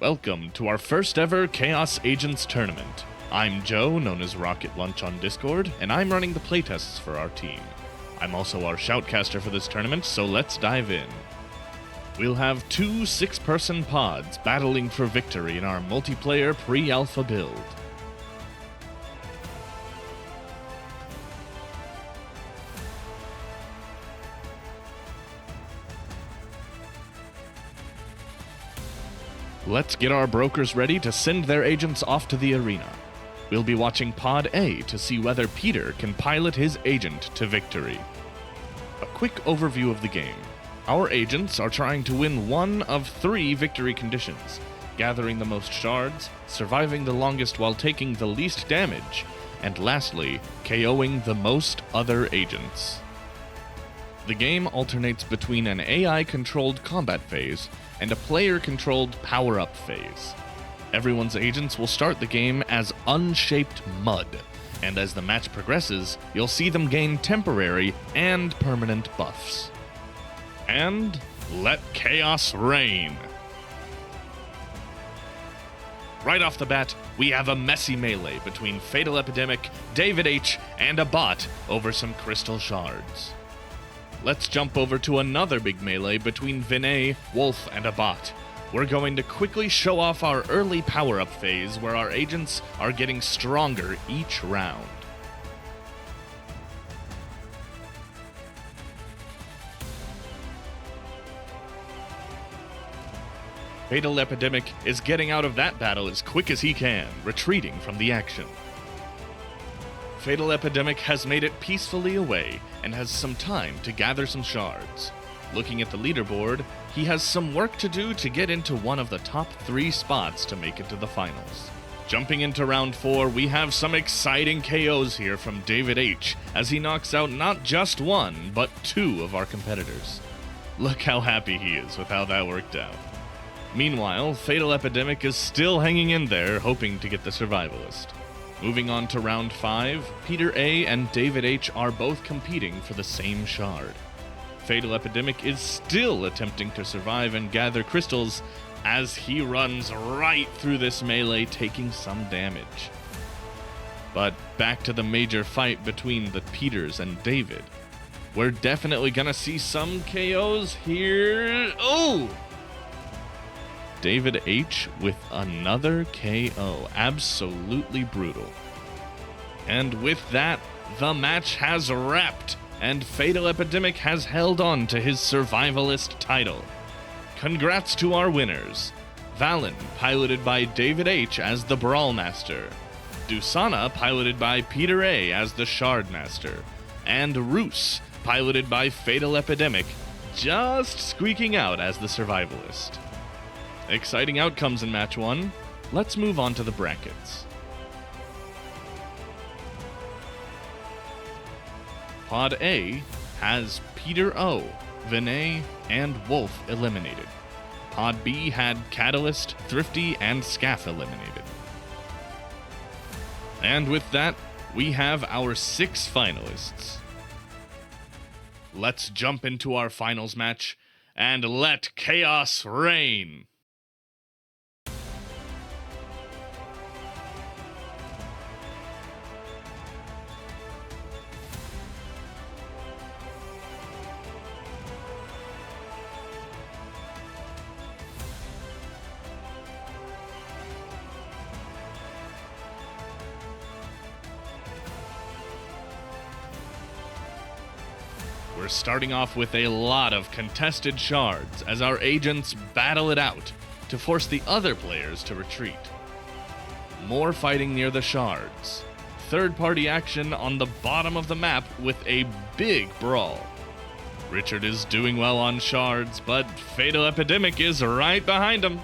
Welcome to our first ever Chaos Agents tournament. I'm Joe, known as Rocket Lunch on Discord, and I'm running the playtests for our team. I'm also our shoutcaster for this tournament, so let's dive in. We'll have two 6-person pods battling for victory in our multiplayer pre-alpha build. Let's get our brokers ready to send their agents off to the arena. We'll be watching Pod A to see whether Peter can pilot his agent to victory. A quick overview of the game. Our agents are trying to win one of 3 victory conditions: gathering the most shards, surviving the longest while taking the least damage, and lastly, KOing the most other agents. The game alternates between an AI-controlled combat phase and a player-controlled power-up phase. Everyone's agents will start the game as unshaped mud, and as the match progresses, you'll see them gain temporary and permanent buffs. And let chaos reign! Right off the bat, we have a messy melee between Fatal Epidemic, David H., and a bot over some crystal shards. Let's jump over to another big melee between Vinay, Wolf, and a bot. We're going to quickly show off our early power-up phase where our agents are getting stronger each round. Fatal Epidemic is getting out of that battle as quick as he can, retreating from the action. Fatal Epidemic has made it peacefully away and has some time to gather some shards. Looking at the leaderboard, he has some work to do to get into one of the top 3 spots to make it to the finals. Jumping into round 4, we have some exciting KOs here from David H., as he knocks out not just 1, but 2 of our competitors. Look how happy he is with how that worked out. Meanwhile, Fatal Epidemic is still hanging in there, hoping to get the Survivalist. Moving on to round 5, Peter A. and David H. are both competing for the same shard. Fatal Epidemic is still attempting to survive and gather crystals as he runs right through this melee, taking some damage. But back to the major fight between the Peters and David. We're definitely gonna see some KOs here. Oh! David H. with another KO. Absolutely brutal. And with that, the match has wrapped, and Fatal Epidemic has held on to his Survivalist title. Congrats to our winners. Valen, piloted by David H. as the Brawl Master. Dusana, piloted by Peter A. as the Shard Master. And Roos, piloted by Fatal Epidemic, just squeaking out as the Survivalist. Exciting outcomes in match 1. Let's move on to the brackets. Pod A has Peter O., Vinay, and Wolf eliminated. Pod B had Catalyst, Thrifty, and Scaff eliminated. And with that, we have our 6 finalists. Let's jump into our finals match and let chaos reign! We're starting off with a lot of contested shards as our agents battle it out to force the other players to retreat. More fighting near the shards. Third-party action on the bottom of the map with a big brawl. Richard is doing well on shards, but Fatal Epidemic is right behind him.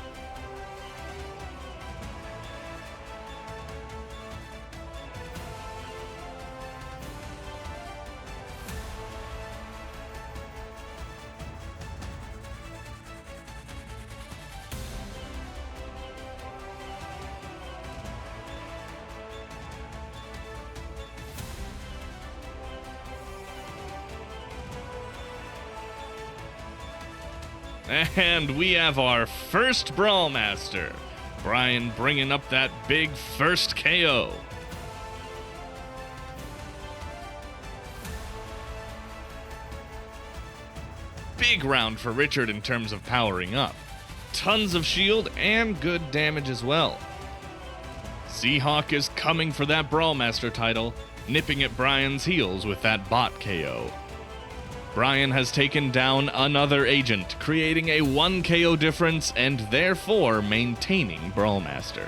And we have our first Brawl Master. Brian bringing up that big first KO. Big round for Richard in terms of powering up. Tons of shield and good damage as well. Seahawk is coming for that Brawl Master title, nipping at Brian's heels with that bot KO. Brian has taken down another agent, creating a 1 KO difference and therefore maintaining Brawl Master.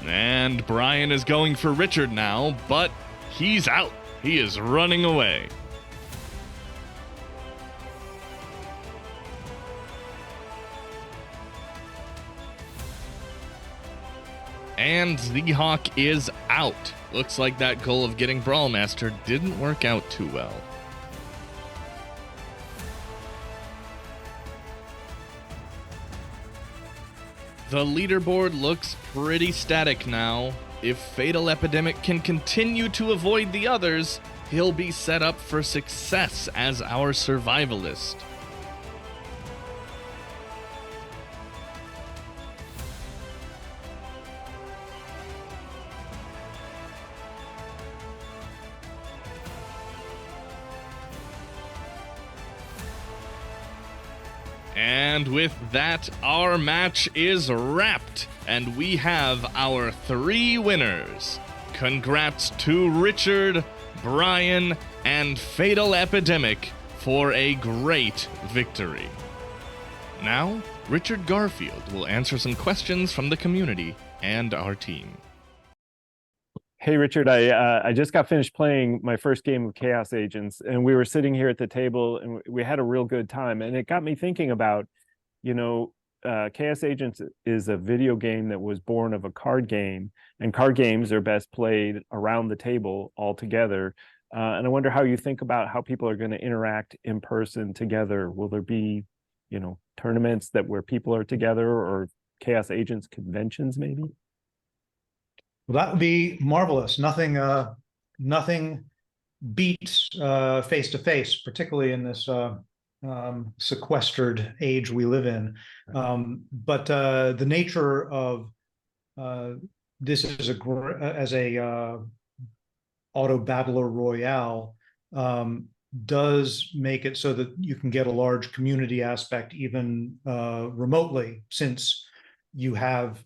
And Brian is going for Richard now, but he's out. He is running away. And Seahawk is out. Looks like that goal of getting Brawl Master didn't work out too well. The leaderboard looks pretty static now. If Fatal Epidemic can continue to avoid the others, he'll be set up for success as our survivalist. And with that, our match is wrapped, and we have our 3 winners. Congrats to Richard, Brian, and Fatal Epidemic for a great victory. Now, Richard Garfield will answer some questions from the community and our team. Hey, Richard, I just got finished playing my first game of Chaos Agents, and we were sitting here at the table, and we had a real good time. And it got me thinking about, Chaos Agents is a video game that was born of a card game, and card games are best played around the table all together. And I wonder how you think about how people are going to interact in person together. Will there be, tournaments where people are together, or Chaos Agents conventions maybe? Well, that would be marvelous. Nothing beats face-to-face, particularly in this sequestered age we live in. But the nature of this is as a auto battler royale does make it so that you can get a large community aspect even remotely, since you have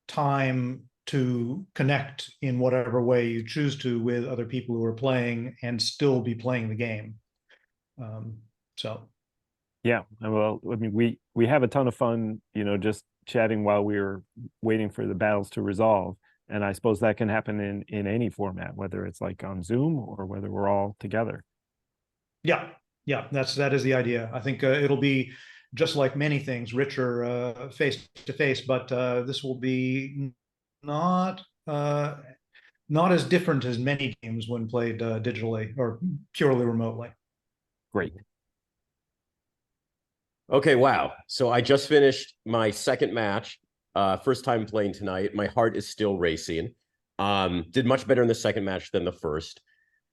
time to connect in whatever way you choose to with other people who are playing and still be playing the game. Yeah, well, I mean, we have a ton of fun, just chatting while we were waiting for the battles to resolve. And I suppose that can happen in any format, whether it's like on Zoom or whether we're all together. Yeah, that is the idea. I think it'll be just like many things, richer face to face, but this will be not as different as many games when played digitally or purely remotely. Great. Okay, wow. So I just finished my second match. First time playing tonight. My heart is still racing. Did much better in the second match than the first.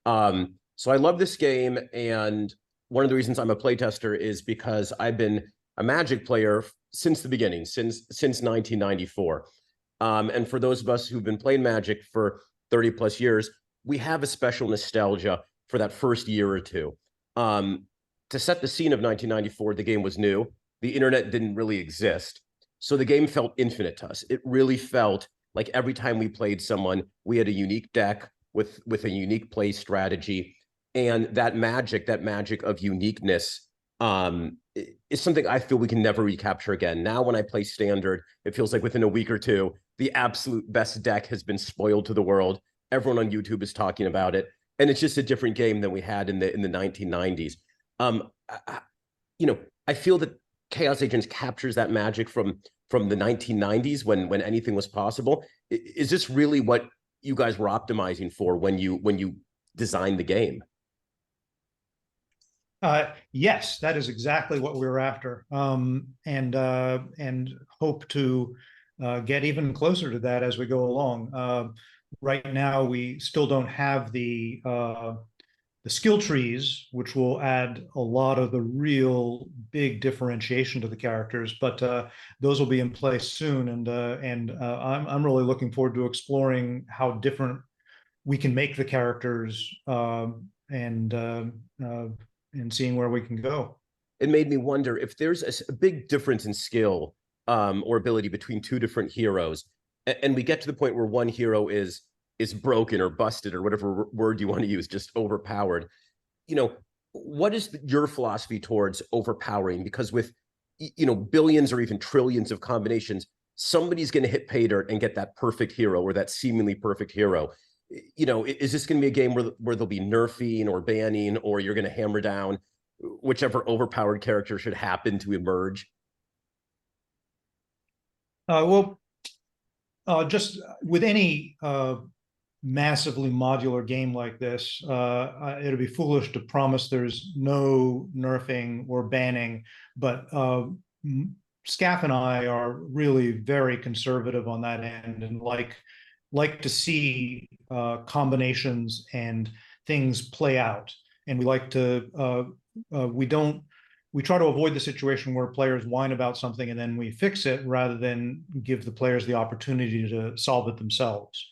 So I love this game, and one of the reasons I'm a playtester is because I've been a Magic player since the beginning, since 1994. And for those of us who've been playing Magic for 30 plus years, we have a special nostalgia for that first year or two. To set the scene of 1994, the game was new. The internet didn't really exist. So the game felt infinite to us. It really felt like every time we played someone, we had a unique deck with a unique play strategy. And that magic of uniqueness is something I feel we can never recapture again. Now, when I play Standard, it feels like within a week or two, the absolute best deck has been spoiled to the world. Everyone on YouTube is talking about it. And it's just a different game than we had in the 1990s. I feel that Chaos Agents captures that magic from the 1990s when anything was possible. Is this really what you guys were optimizing for when you designed the game? Yes, that is exactly what we're after, and hope to get even closer to that as we go along. Right now, we still don't have the skill trees, which will add a lot of the real big differentiation to the characters, but those will be in place soon, and I'm really looking forward to exploring how different we can make the characters, and seeing where we can go. It made me wonder if there's a big difference in skill or ability between two different heroes, and we get to the point where one hero is broken or busted or whatever word you want to use, just overpowered. You know, what is your philosophy towards overpowering? Because with billions or even trillions of combinations, somebody's going to hit pay dirt and get that perfect hero or that seemingly perfect hero. Is this going to be a game where there'll be nerfing or banning, or you're going to hammer down whichever overpowered character should happen to emerge? Well, just with any massively modular game like this, it'd be foolish to promise there's no nerfing or banning, but Scaff and I are really very conservative on that end, and like to see combinations and things play out. And we like to we try to avoid the situation where players whine about something and then we fix it, rather than give the players the opportunity to solve it themselves.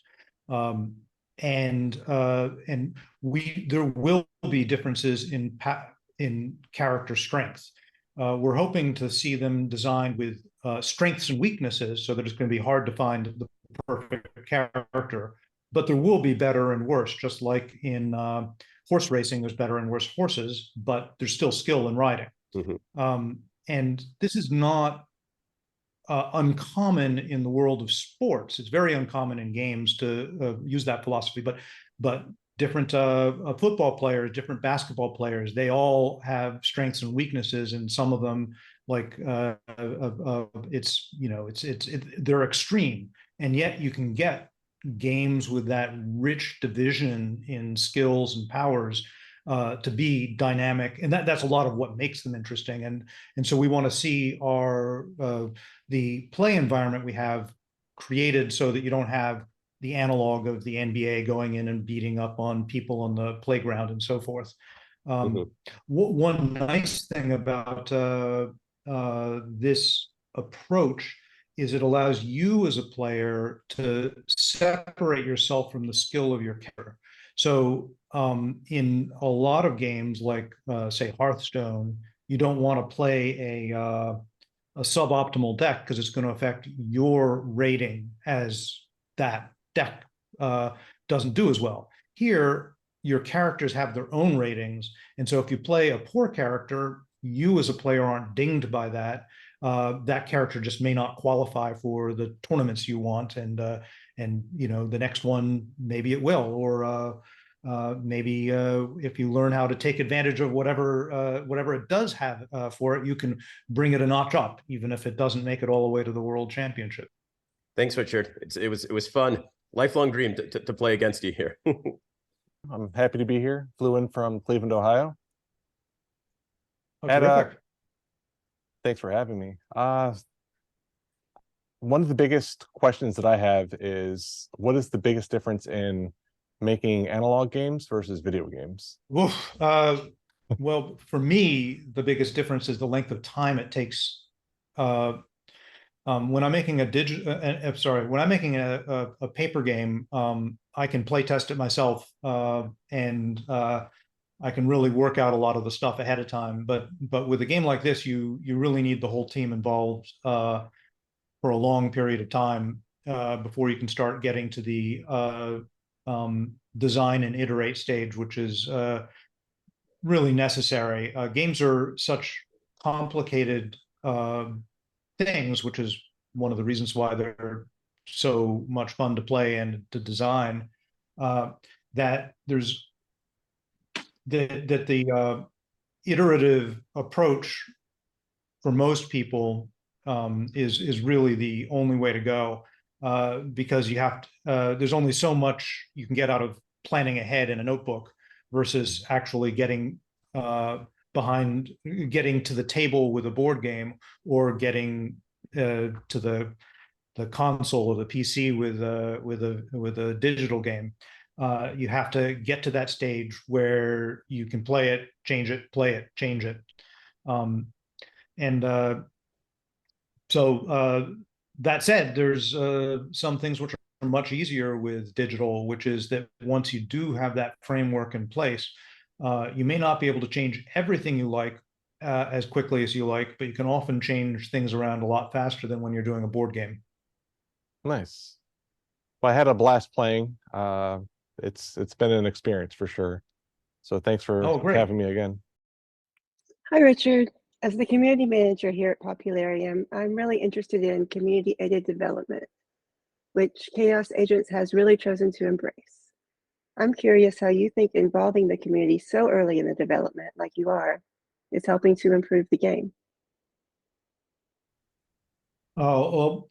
And there will be differences in character strength. We're hoping to see them designed with strengths and weaknesses, so that it's going to be hard to find the perfect character. But there will be better and worse, just like in horse racing, there's better and worse horses, but there's still skill in riding. Mm-hmm. And this is not uncommon in the world of sports. It's very uncommon in games to use that philosophy, but different football players, different basketball players, they all have strengths and weaknesses, and some of them, like they're extreme, and yet you can get games with that rich division in skills and powers to be dynamic, and that's a lot of what makes them interesting. And so we want to see the play environment we have created so that you don't have the analog of the NBA going in and beating up on people on the playground and so forth. One nice thing about this approach is it allows you as a player to separate yourself from the skill of your character. So in a lot of games like, say, Hearthstone, you don't want to play a suboptimal deck because it's going to affect your rating, as that deck doesn't do as well. Here, your characters have their own ratings, and so if you play a poor character, you as a player aren't dinged by that. That character just may not qualify for the tournaments you want, and the next one maybe it will, or maybe if you learn how to take advantage of whatever it does have for it, you can bring it a notch up, even if it doesn't make it all the way to the World Championship. Thanks, Richard. It was fun. Lifelong dream to play against you here. I'm happy to be here. Flew in from Cleveland, Ohio. Oh, terrific. Thanks for having me. One of the biggest questions that I have is, what is the biggest difference in making analog games versus video games? Well, for me, the biggest difference is the length of time it takes. When I'm making a paper game, I can play test it myself, and I can really work out a lot of the stuff ahead of time. But with a game like this, you really need the whole team involved for a long period of time before you can start getting to the design and iterate stage, which is really necessary. Games are such complicated things, which is one of the reasons why they're so much fun to play and to design, that there's the iterative approach for most people is really the only way to go, because you have to, there's only so much you can get out of planning ahead in a notebook versus actually getting behind getting to the table with a board game or getting to the console or the PC with a digital game. You have to get to that stage where you can play it, change it, play it, change it. So that said, there's some things which are much easier with digital, which is that once you do have that framework in place, you may not be able to change everything you like as quickly as you like, but you can often change things around a lot faster than when you're doing a board game. Nice. Well, I had a blast playing. It's been an experience for sure. So thanks for having me again. Hi, Richard. As the community manager here at Popularium, I'm really interested in community-aided development, which Chaos Agents has really chosen to embrace. I'm curious how you think involving the community so early in the development, like you are, is helping to improve the game. Oh, well,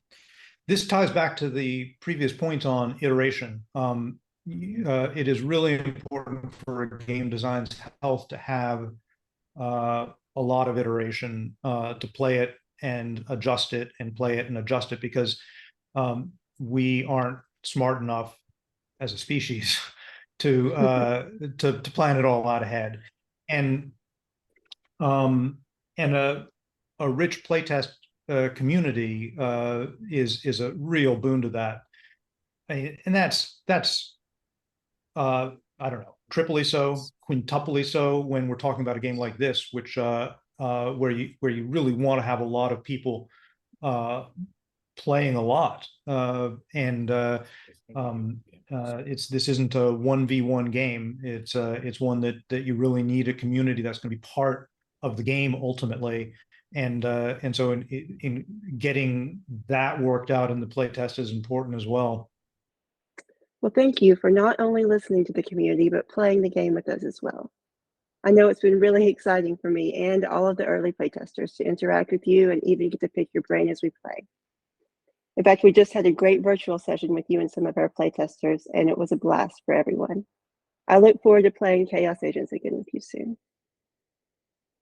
this ties back to the previous point on iteration. It is really important for a game design's health to have a lot of iteration, to play it and adjust it and play it and adjust it, because we aren't smart enough as a species to plan it all out ahead. And a rich playtest community is a real boon to that. And that's I don't know, triply so, quintuply so when we're talking about a game like this, which where you really want to have a lot of people playing a lot, this isn't a 1v1 game. It's one that you really need a community that's going to be part of the game ultimately. And so in getting that worked out in the playtest is important as well. Well, thank you for not only listening to the community, but playing the game with us as well. I know it's been really exciting for me and all of the early playtesters to interact with you and even get to pick your brain as we play. In fact, we just had a great virtual session with you and some of our playtesters, and it was a blast for everyone. I look forward to playing Chaos Agents again with you soon.